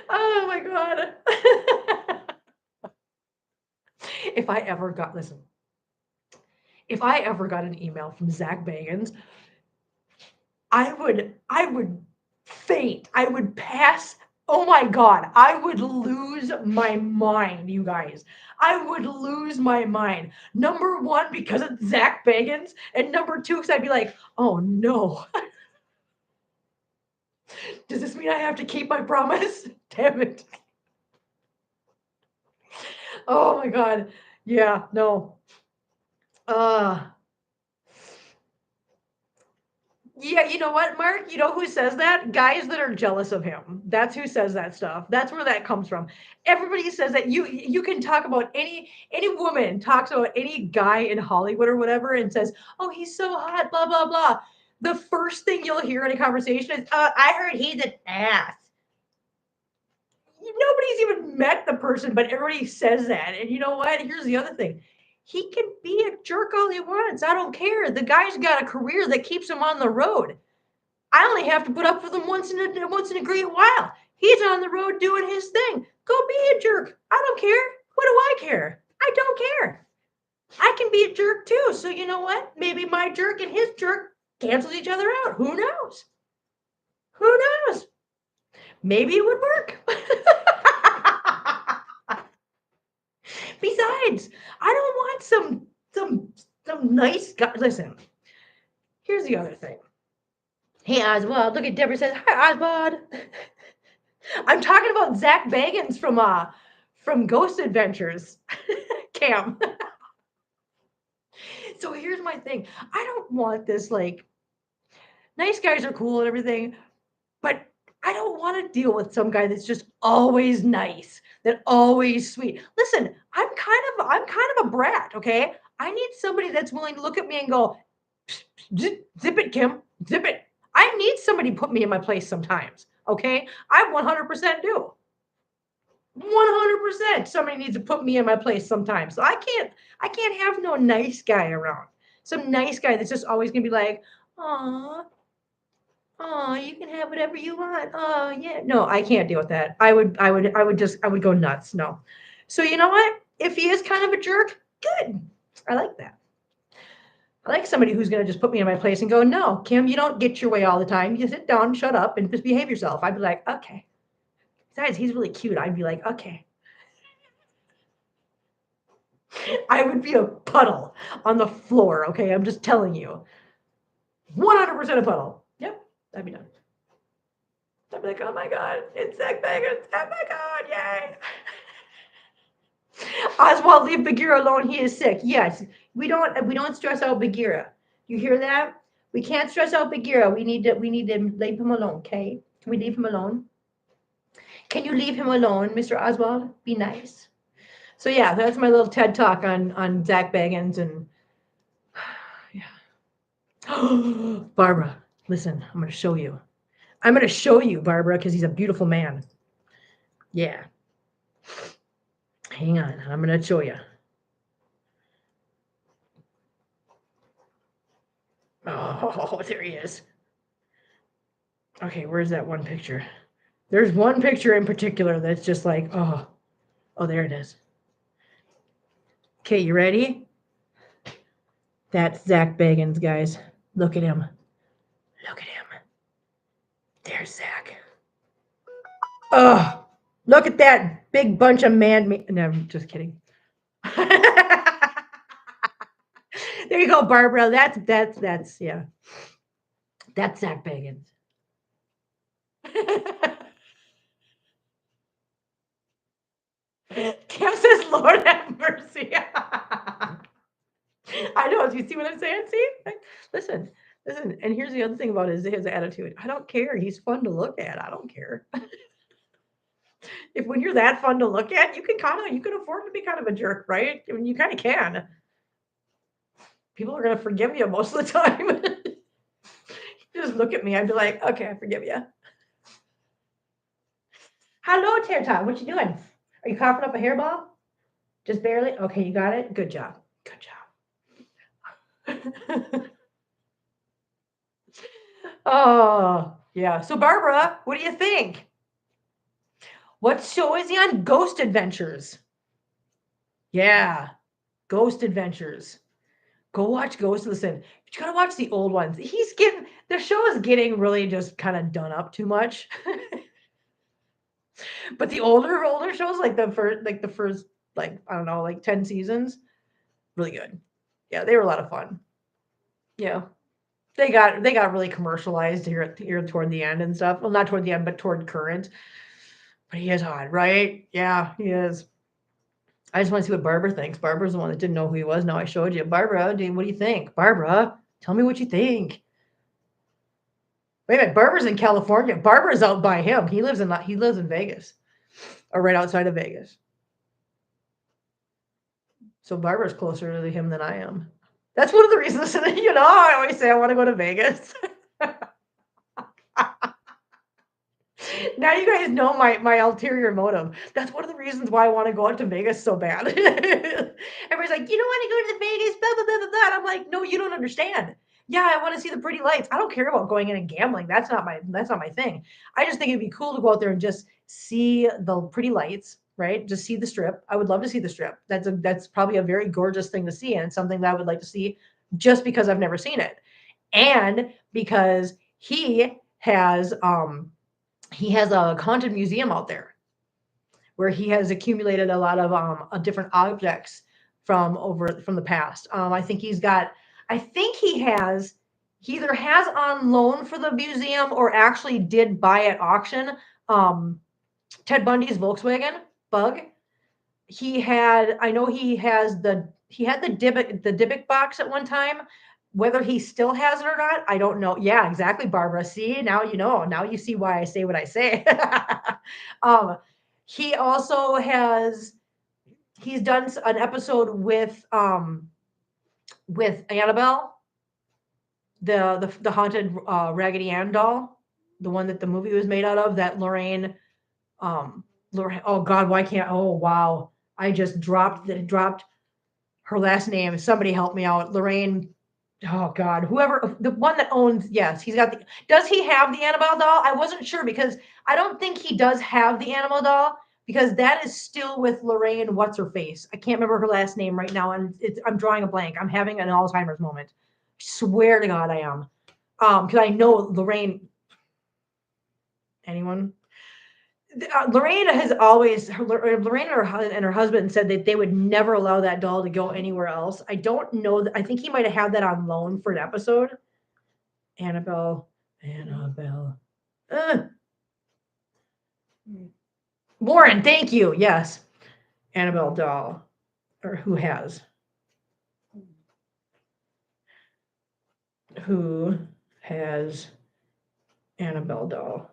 Oh my God. If I ever got an email from Zach Bagans, I would faint. I would pass Oh my God, I would lose my mind, you guys. I would lose my mind. Number one, because it's Zach Bagans, and number two, because I'd be like, oh no, does this mean I have to keep my promise? Damn it. Oh my God. Yeah, no. Uh, yeah, you know what, Mark? You know who says that? Guys that are jealous of him. That's who says that stuff. That's where that comes from. Everybody says that you can talk about any woman talks about any guy in Hollywood or whatever and says, "Oh, he's so hot," blah blah blah. The first thing you'll hear in a conversation is, "I heard he's an ass." Nobody's even met the person, but everybody says that. And you know what? Here's the other thing. He can be a jerk all he wants. I don't care. The guy's got a career that keeps him on the road. I only have to put up with him once in a great while. He's on the road doing his thing. Go be a jerk. I don't care. What do I care? I don't care. I can be a jerk too. So you know what? Maybe my jerk and his jerk cancels each other out. Who knows? Who knows? Maybe it would work. Besides, I don't want some nice guy. Listen, here's the other thing. Hey Oswald, look at Deborah says, hi Oswald. I'm talking about Zach Bagans from Ghost Adventures. Cam. So here's my thing. I don't want this like nice guys are cool and everything, but I don't want to deal with some guy that's just always nice, that always sweet. Listen, I'm kind of a brat, okay? I need somebody that's willing to look at me and go, zip it, Kim, zip it. I need somebody to put me in my place sometimes, okay? I 100% do. 100%. Somebody needs to put me in my place sometimes. So I can't have no nice guy around. Some nice guy that's just always gonna be like, "Aw, oh, you can have whatever you want. Oh, yeah." No, I can't deal with that. I would go nuts. No. So you know what? If he is kind of a jerk, good. I like that. I like somebody who's gonna just put me in my place and go, no, Kim, you don't get your way all the time. You sit down, shut up, and just behave yourself. I'd be like, okay. Besides, he's really cute. I'd be like, okay. I would be a puddle on the floor. Okay, I'm just telling you, 100% a puddle. Yep, that'd be done. I'd be like, oh my God, it's Zach Bagans. Oh my God, yay. Oswald, leave Bagheera alone. He is sick. Yes, we don't stress out Bagheera. You hear that? We can't stress out Bagheera. We need to leave him alone. Okay? Can we leave him alone? Can you leave him alone, Mr. Oswald? Be nice. So yeah, that's my little TED talk on Zach Bagans and yeah. Barbara, listen, I'm gonna show you. I'm gonna show you, Barbara, because he's a beautiful man. Yeah. Hang on, I'm gonna show you. Oh, there he is. Okay, where's that one picture? There's one picture in particular that's just like, oh, there it is. Okay, you ready? That's Zach Bagans, guys. Look at him. Look at him. There's Zach. Oh, look at that big bunch of man. No, I'm just kidding. There you go, Barbara. That's yeah. That's Zach Bagans. Cam says, Lord have mercy. I know. Do you see what I'm saying? See? Listen, listen. And here's the other thing about his attitude. I don't care. He's fun to look at. I don't care. If when you're that fun to look at, you can afford to be kind of a jerk, right? I mean, you kind of can. People are gonna forgive you most of the time. Just look at me. I'd be like, okay, I forgive you. Hello, Tanta. What you doing? Are you coughing up a hairball? Just barely? Okay, you got it? Good job. Good job. Oh, yeah. So, Barbara, what do you think? What show is he on? Ghost Adventures. Yeah, Ghost Adventures. Go watch Ghost. Listen, but you gotta watch the old ones. The show is getting really just kind of done up too much. But the older shows, like the first, like, I don't know, like 10 seasons, really good. Yeah, they were a lot of fun. Yeah. They got really commercialized here toward the end and stuff. Well, not toward the end, but toward current. But he is hot, right? Yeah, he is. I just want to see what Barbara thinks. Barbara's the one that didn't know who he was. Now I showed you. Barbara, what do you think? Barbara, tell me what you think. Wait a minute, Barbara's in California. Barbara's out by him. He lives in Vegas, or right outside of Vegas. So Barbara's closer to him than I am. That's one of the reasons that I always say I want to go to Vegas. Now you guys know my ulterior motive. That's one of the reasons why I want to go out to Vegas so bad. Everybody's like, you don't want to go to the Vegas, blah blah blah blah blah. And I'm like, no, you don't understand. Yeah, I want to see the pretty lights. I don't care about going in and gambling. That's not my thing. I just think it'd be cool to go out there and just see the pretty lights, right? Just see the strip. I would love to see the strip. That's probably a very gorgeous thing to see, and it's something that I would like to see just because I've never seen it. And because he has a haunted museum out there where he has accumulated a lot of different objects from the past. I think he either has on loan for the museum or actually did buy at auction um, Ted Bundy's Volkswagen Bug. I know he had the Dybbuk box at one time. Whether he still has it or not, I don't know. Yeah, exactly, Barbara. See, now you know. Now you see why I say what I say. um, he also he's done an episode with Annabelle, the haunted Raggedy Ann doll, the one that the movie was made out of. That Lorraine. Oh God, why can't? Oh wow, I just dropped her last name. Somebody help me out. Lorraine. Oh God, whoever the one that owns. Yes, he's got the. Does he have the Annabelle doll? I wasn't sure because I don't think he does have the Annabelle doll because that is still with Lorraine. What's her face? I can't remember her last name right now, and I'm drawing a blank. I'm having an Alzheimer's moment. Swear to God, I am. Because I know Lorraine. Anyone? Lorraine has always Lorraine and her husband said that they would never allow that doll to go anywhere else. I don't know. I think he might have had that on loan for an episode. Annabelle. Uh, Warren, thank you. Yes, Annabelle doll, or who has Annabelle doll?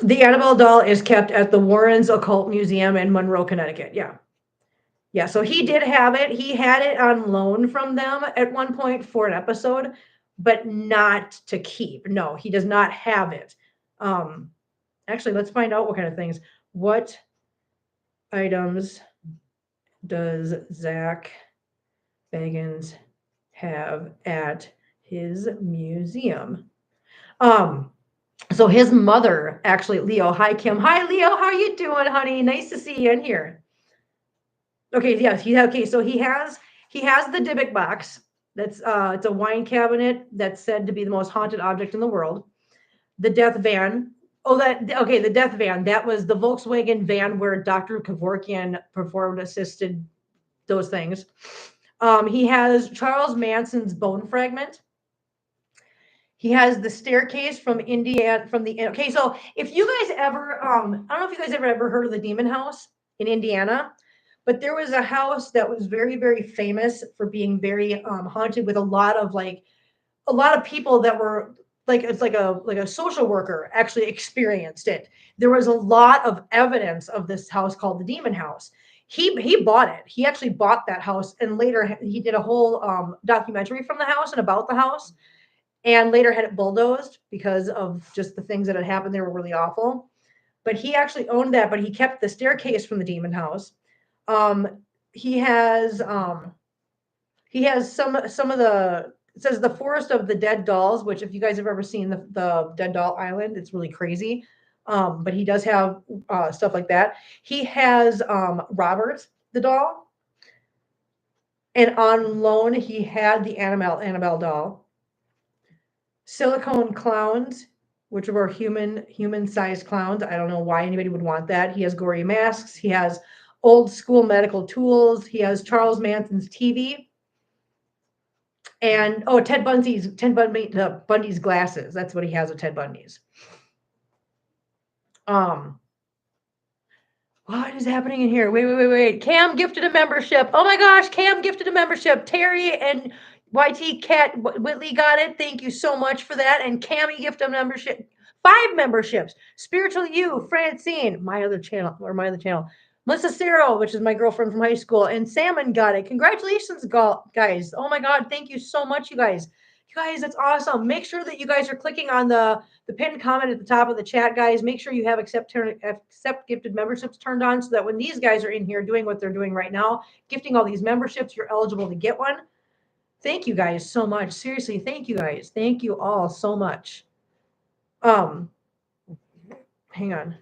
The Annabelle doll is kept at the Warrens Occult Museum in Monroe, Connecticut. Yeah. Yeah, so he did have it. He had it on loan from them at one point for an episode, but not to keep. No, he does not have it. Um, Actually, let's find out what kind of things. What items does Zach Bagans have at his museum? Um, so his mother, actually, Leo. Hi, Kim. Hi, Leo. How are you doing, honey? Nice to see you in here. Okay, yes, so he has the Dybbuk box. It's a wine cabinet that's said to be the most haunted object in the world. The death van. Oh, the death van. That was the Volkswagen van where Dr. Kevorkian performed assisted those things. He has Charles Manson's bone fragment. He has the staircase from India from the okay. So if you guys ever, I don't know if you guys ever heard of the Demon House in Indiana, but there was a house that was very very famous for being very haunted with a lot of people that were like it's like a social worker actually experienced it. There was a lot of evidence of this house called the Demon House. He bought it. He actually bought that house, and later he did a whole documentary from the house and about the house and later had it bulldozed because of just the things that had happened there were really awful. But he actually owned that, but he kept the staircase from the demon house. Um, he has some of the it says the forest of the dead dolls, which if you guys have ever seen the Dead Doll Island, it's really crazy. But he does have stuff like that. He has Robert the doll, and on loan he had the Annabelle doll, silicone clowns. which are human-sized clowns. I don't know why anybody would want that. He has gory masks. He has old school medical tools. He has Charles Manson's TV. And Bundy's glasses. That's what he has with Ted Bundy's. What is happening in here? Wait. Cam gifted a membership. Oh my gosh, Cam gifted a membership. Terry and YT Cat Whitley got it. Thank you so much for that. And Cammy gifted a membership. 5 memberships. Spiritual You, Francine, my other channel. Melissa Cero, which is my girlfriend from high school, and Salmon got it. Congratulations, guys. Oh my God, thank you so much, you guys. You guys, that's awesome. Make sure that you guys are clicking on the pinned comment at the top of the chat, guys. Make sure you have accept gifted memberships turned on so that when these guys are in here doing what they're doing right now, gifting all these memberships, you're eligible to get one. Thank you guys so much. Seriously, thank you guys. Thank you all so much. Hang on.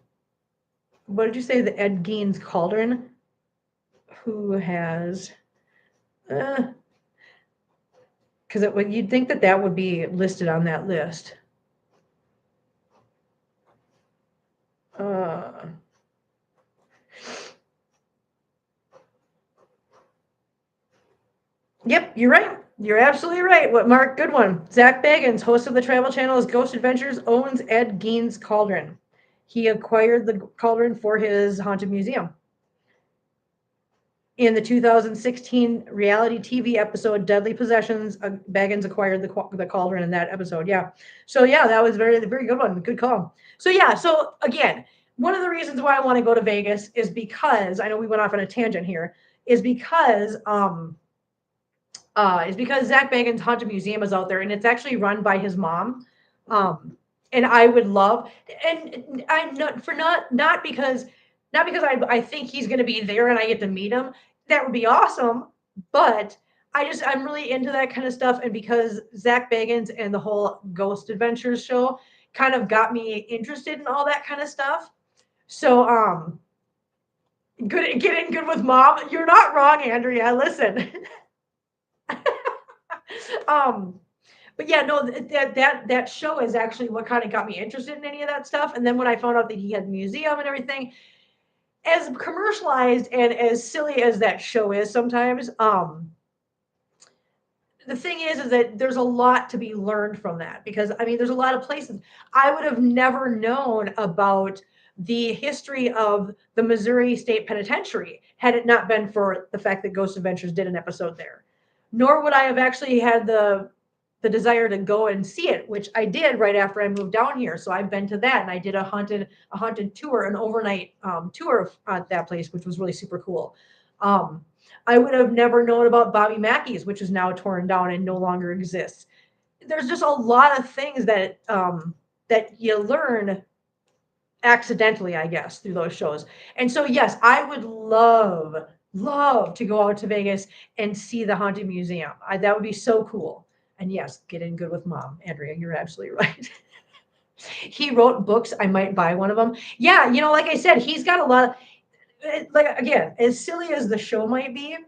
What did you say? The Ed Gein's Cauldron? Who has... Because you'd think that would be listed on that list. Yep, you're right. You're absolutely right. What, Mark? Good one. Zach Bagans, host of the Travel Channel's Ghost Adventures, owns Ed Gein's Cauldron. He acquired the cauldron for his haunted museum. In the 2016 reality TV episode Deadly Possessions, Baggins acquired the cauldron in that episode. Yeah. So yeah, that was very, very good one. Good call. So yeah. So again, one of the reasons why I want to go to Vegas is because I know we went off on a tangent here. Is because Zach Bagans' Haunted Museum is out there, and it's actually run by his mom. And I would love, and I'm not because I think he's going to be there and I get to meet him. That would be awesome. But I'm really into that kind of stuff. And because Zach Bagans and the whole Ghost Adventures show kind of got me interested in all that kind of stuff. So, getting good with mom. You're not wrong, Andrea. Listen. But yeah, no, that show is actually what kind of got me interested in any of that stuff. And then when I found out that he had a museum and everything, as commercialized and as silly as that show is sometimes, the thing is that there's a lot to be learned from that, because I mean, there's a lot of places I would have never known about the history of the Missouri State Penitentiary had it not been for the fact that Ghost Adventures did an episode there. Nor would I have actually had the desire to go and see it, which I did right after I moved down here. So I've been to that, and I did a haunted tour, an overnight tour at that place, which was really super cool. I would have never known about Bobby Mackey's, which is now torn down and no longer exists. There's just a lot of things that that you learn accidentally, I guess, through those shows. And so, yes, I would love to go out to Vegas and see the Haunted Museum. That would be so cool. And yes, get in good with mom. Andrea, you're absolutely right. He wrote books. I might buy one of them. Yeah, like I said, he's got a lot of, like, again, as silly as the show might be,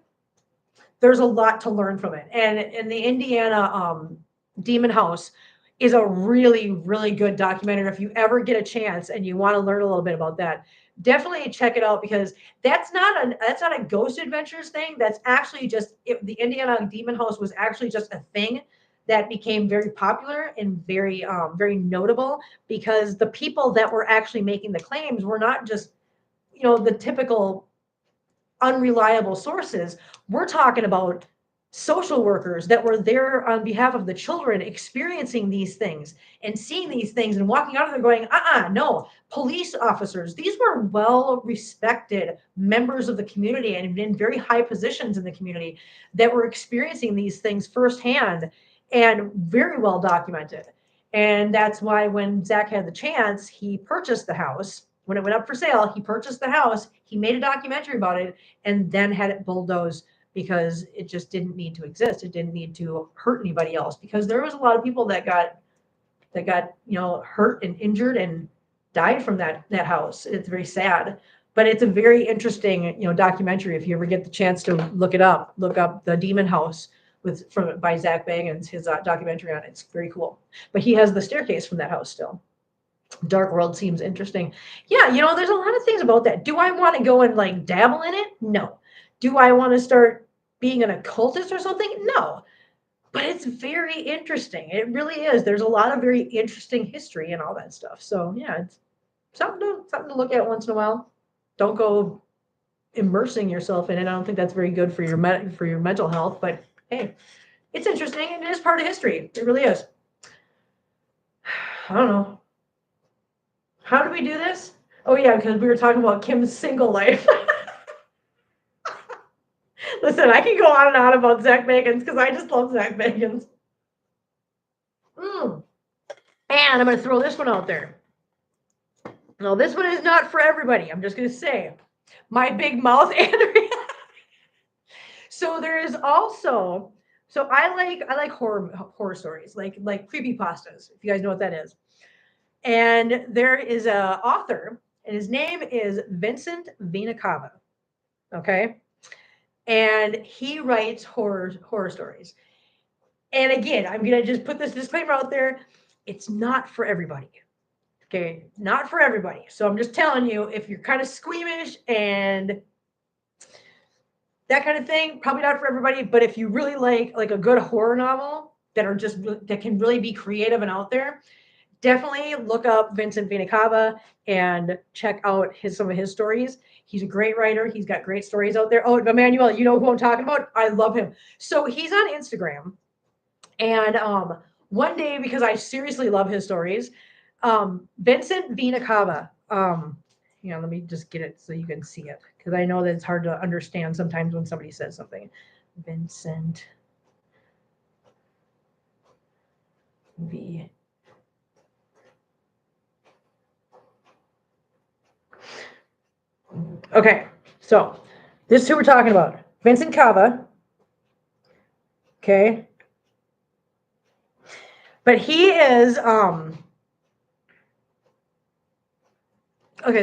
there's a lot to learn from it. And the Indiana Demon House is a really, really good documentary. If you ever get a chance and you want to learn a little bit about that, definitely check it out, because that's not a Ghost Adventures thing. That's actually just the Indiana Demon House was actually just a thing that became very popular and very very notable, because the people that were actually making the claims were not just the typical unreliable sources. We're talking about social workers that were there on behalf of the children, experiencing these things and seeing these things and walking out of there going, no. Police officers, these were well respected members of the community and in very high positions in the community that were experiencing these things firsthand and very well documented. And that's why when Zach had the chance, he purchased the house. When it went up for sale, he purchased the house, he made a documentary about it, and then had it bulldozed, because it just didn't need to exist. It didn't need to hurt anybody else, because there was a lot of people that got hurt and injured and died from that house. It's very sad, but it's a very interesting documentary. If you ever get the chance to look up the Demon House by Zach Bagans, his documentary on it. It's very cool. But he has the staircase from that house still. Dark world seems interesting. Yeah, there's a lot of things about that. Do I want to go and like dabble in it? No. Do I want to start being an occultist or something? No. But it's very interesting. It really is. There's a lot of very interesting history and all that stuff. So yeah, it's something to look at once in a while. Don't go immersing yourself in it. I don't think that's very good for your for your mental health. But hey, it's interesting and it is part of history. It really is. I don't know. How do we do this? Oh yeah, because we were talking about Kim's single life. Listen, I can go on and on about Zach Bagans because I just love Zach Bagans. Mm. And I'm going to throw this one out there. No, this one is not for everybody. I'm just going to say, my big mouth Andrea. So there is also, so I like horror stories, like creepy pastas. If you guys know what that is. And there is a author, and his name is Vincent Vinacava. Okay, and he writes horror stories. And again, I'm gonna just put this disclaimer out there: it's not for everybody. Okay, not for everybody. So I'm just telling you, if you're kind of squeamish and that kind of thing, probably not for everybody. But if you really like a good horror novel that can really be creative and out there, definitely look up Vincent Vinacava and check out some of his stories. He's a great writer. He's got great stories out there. Oh, Emmanuel, you know who I'm talking about? I love him. So he's on Instagram. And one day, because I seriously love his stories, Vincent Vinacava, let me just get it so you can see it, because I know that it's hard to understand sometimes when somebody says something. Vincent V. Okay, so this is who we're talking about. Vincent Cava. Okay. But he is okay,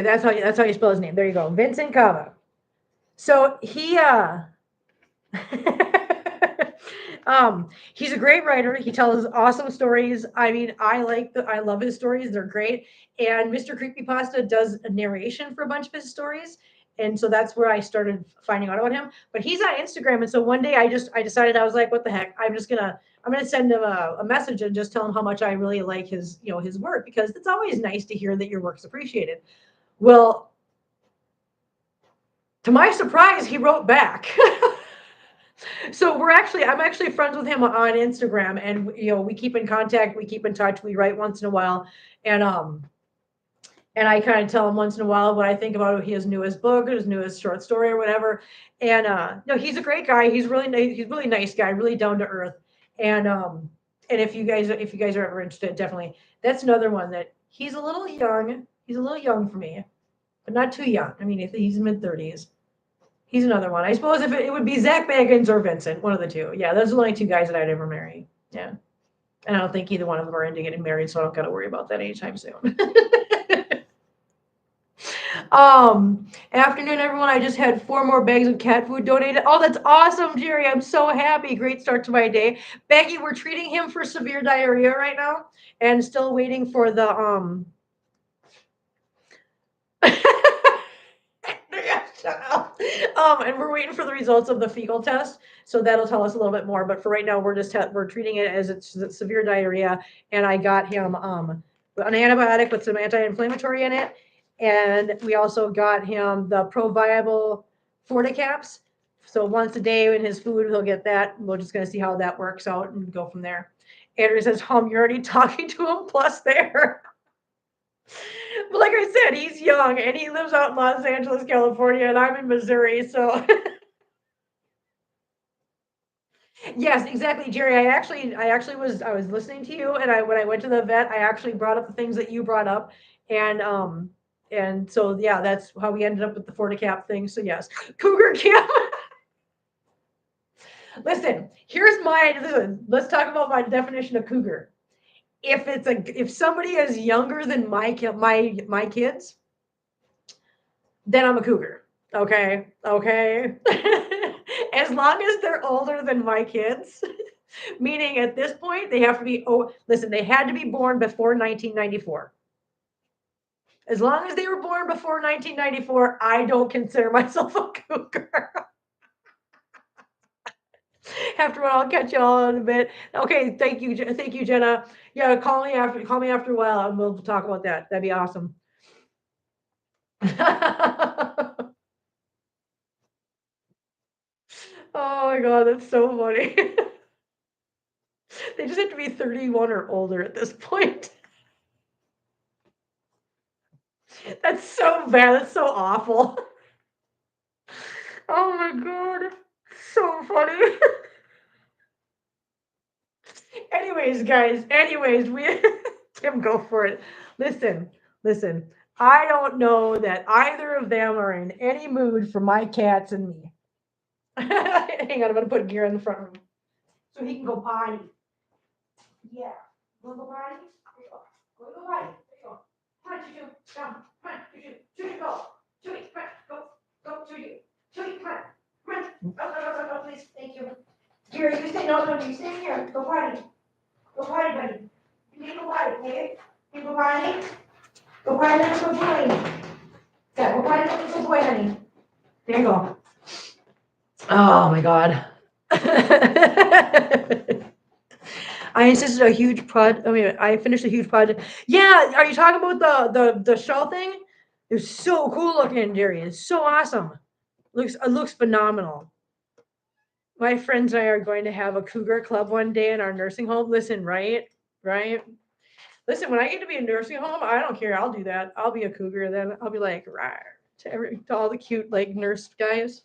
that's how you spell his name. There you go. Vincent Cava. So he he's a great writer. He tells awesome stories. I mean, I love his stories. They're great. And Mr. Creepypasta does a narration for a bunch of his stories. And so that's where I started finding out about him. But he's on Instagram. And so one day I decided, I was like, what the heck? I'm gonna send him a message and just tell him how much I really like his work, because it's always nice to hear that your work's appreciated. Well, to my surprise, he wrote back. So I'm actually friends with him on Instagram, and we keep in contact, we keep in touch, we write once in a while, and I kind of tell him once in a while what I think about his newest book or his newest short story or whatever. And no, he's a great guy. He's really nice. He's a really nice guy, really down to earth. And if you guys are ever interested, definitely, that's another one that he's a little young. He's a little young for me, but not too young. I mean, if he's mid-30s. He's another one. I suppose if it would be Zach Bagans or Vincent, one of the two. Yeah, those are the only two guys that I'd ever marry. Yeah. And I don't think either one of them are into getting married, so I don't got to worry about that anytime soon. Afternoon, everyone. I just had 4 more bags of cat food donated. Oh, that's awesome, Jerry. I'm so happy. Great start to my day. Baggy, we're treating him for severe diarrhea right now and still waiting for the and we're waiting for the results of the fecal test, so that'll tell us a little bit more. But for right now, we're treating it as it's severe diarrhea, and I got him an antibiotic with some anti-inflammatory in it, and we also got him the Proviable Forticaps. So once a day in his food, he'll get that. We're just gonna see how that works out and go from there. Andrew says, you're already talking to him, plus there. But like I said, he's young and he lives out in Los Angeles, California, and I'm in Missouri. So yes, exactly, Jerry. I was listening to you, and when I went to the vet, I actually brought up the things that you brought up, and so yeah, that's how we ended up with the Forticap thing. So yes, Cougar Kim. Listen, let's talk about my definition of cougar. If somebody is younger than my kids, then I'm a cougar. Okay. As long as they're older than my kids, meaning at this point they have to be. Oh, listen, they had to be born before 1994. As long as they were born before 1994, I don't consider myself a cougar. After what, I'll catch you all in a bit. Okay, thank you, Jenna. Yeah, call me after a while, and we'll talk about that. That'd be awesome. Oh my god, that's so funny. They just have to be 31 or older at this point. That's so bad. That's so awful. Oh my god. So funny. Anyways, guys, we Tim, go for it. Listen. I don't know that either of them are in any mood for my cats and me. Hang on, I'm gonna put Gear in the front room so he can go potty. Yeah. Wanna go potty? There you go. Go potty. There you go. Come on, Choo-choo. Come on, Choo-choo. Choo-choo, go. Choo-choo, come on. Go, Choo-choo. Choo-choo, come on. Go, please. Thank you. Gear, you stay. No, you stay here. Go potty. Go potty, buddy. You need to go potty, okay? You go potty. Go potty, let go potty. Yeah, go potty, let go boy, honey. There you go. Oh my god. I insisted a huge I finished a huge project. Yeah, are you talking about the shell thing? It was so cool looking, Jerry. It's so awesome. It looks phenomenal. My friends and I are going to have a cougar club one day in our nursing home. Listen, right? Listen, when I get to be a nursing home, I don't care. I'll do that. I'll be a cougar then. I'll be like, rawr, to all the cute like nurse guys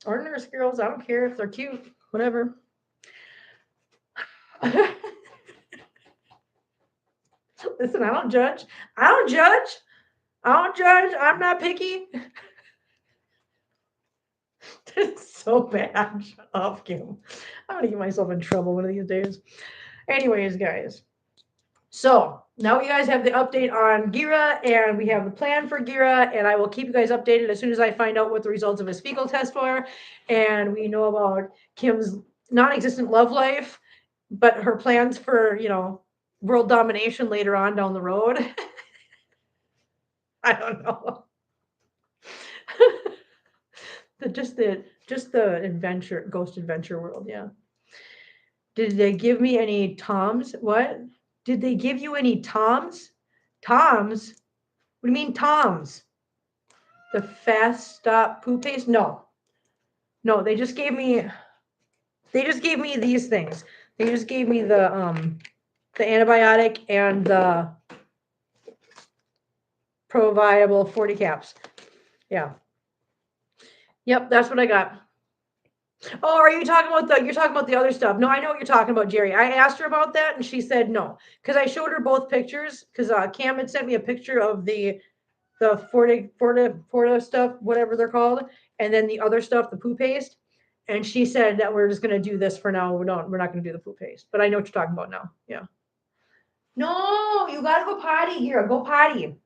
or nurse girls. I don't care if they're cute, whatever. Listen, I don't judge. I'm not picky. It's so bad. Shut up, Kim. I'm gonna get myself in trouble one of these days. Anyways, guys. So now you guys have the update on Gira, and we have the plan for Gira, and I will keep you guys updated as soon as I find out what the results of his fecal test are, and we know about Kim's non-existent love life, but her plans for world domination later on down the road. I don't know. just the adventure, ghost adventure world. Yeah. Did they give me any Toms? What? Did they give you any Toms? Toms? What do you mean Toms? The fast stop poo paste? No. No, they just gave me these things. They just gave me the antibiotic and the Proviable 40 caps. Yeah. Yep, that's what I got. Oh, are you talking about you're talking about the other stuff? No, I know what you're talking about, Jerry. I asked her about that and she said no. Because I showed her both pictures, because Cam had sent me a picture of the Forta stuff, whatever they're called, and then the other stuff, the poo paste. And she said that we're just gonna do this for now. We're not gonna do the poo paste. But I know what you're talking about now. Yeah. No, you gotta go potty here. Go potty.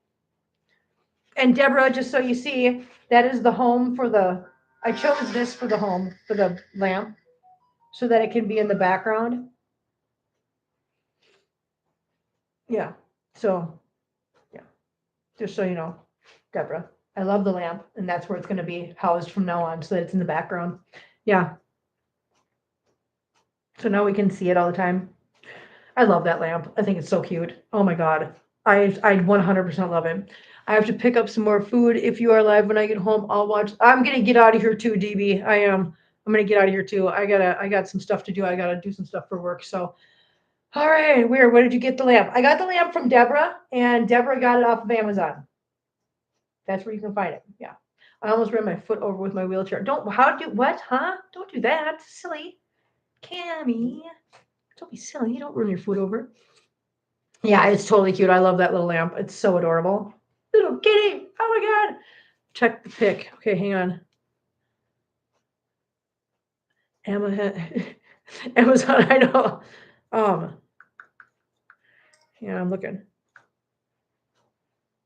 And Deborah, just so you see, that is the home for I chose this for the home for the lamp so that it can be in the background. Yeah. So, yeah. Just so you know, Deborah, I love the lamp, and that's where it's going to be housed from now on, so that it's in the background. Yeah. So now we can see it all the time. I love that lamp. I think it's so cute. Oh my God. I 100% love it. I have to pick up some more food. If you are live when I get home, I'll watch. I'm going to get out of here too, DB. I am. I'm going to get out of here too. I got some stuff to do. I got to do some stuff for work. So, all right. Where did you get the lamp? I got the lamp from Deborah, and Deborah got it off of Amazon. That's where you can find it. Yeah. I almost ran my foot over with my wheelchair. What? Huh? Don't do that. Silly. Cammy. Don't be silly. You don't run your foot over. Yeah, it's totally cute. I love that little lamp. It's so adorable. Little kitty. Oh my God. Check the pic. Okay, hang on. Amazon, I know. Yeah, I'm looking.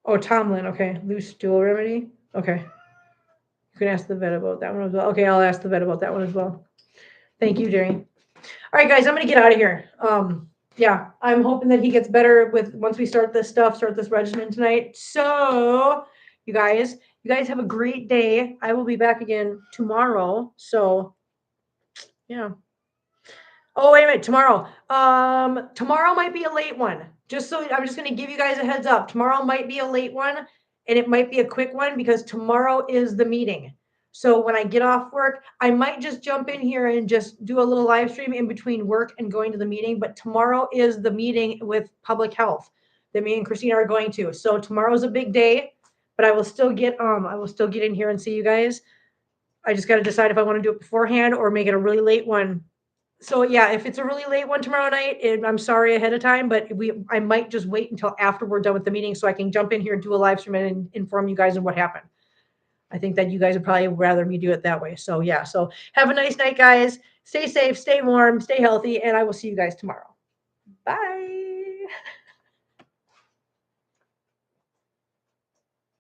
Oh, Tomlin. Okay. Loose stool remedy. Okay. You can ask the vet about that one as well. Okay, I'll ask the vet about that one as well. Thank you, Jerry. All right, guys, I'm going to get out of here. Yeah, I'm hoping that he gets better with once we start this stuff, start this regimen tonight. So, you guys, have a great day. I will be back again tomorrow. So, yeah. Oh, wait a minute, tomorrow. Tomorrow might be a late one. I'm just gonna give you guys a heads up. Tomorrow might be a late one, and it might be a quick one because tomorrow is the meeting. So when I get off work, I might just jump in here and just do a little live stream in between work and going to the meeting. But tomorrow is the meeting with public health that me and Christina are going to. So tomorrow's a big day, but I will still get in here and see you guys. I just got to decide if I want to do it beforehand or make it a really late one. So yeah, if it's a really late one tomorrow night, I'm sorry ahead of time, but I might just wait until after we're done with the meeting so I can jump in here and do a live stream and inform you guys of what happened. I think that you guys would probably rather me do it that way. So yeah, so have a nice night, guys. Stay safe, stay warm, stay healthy, and I will see you guys tomorrow. Bye.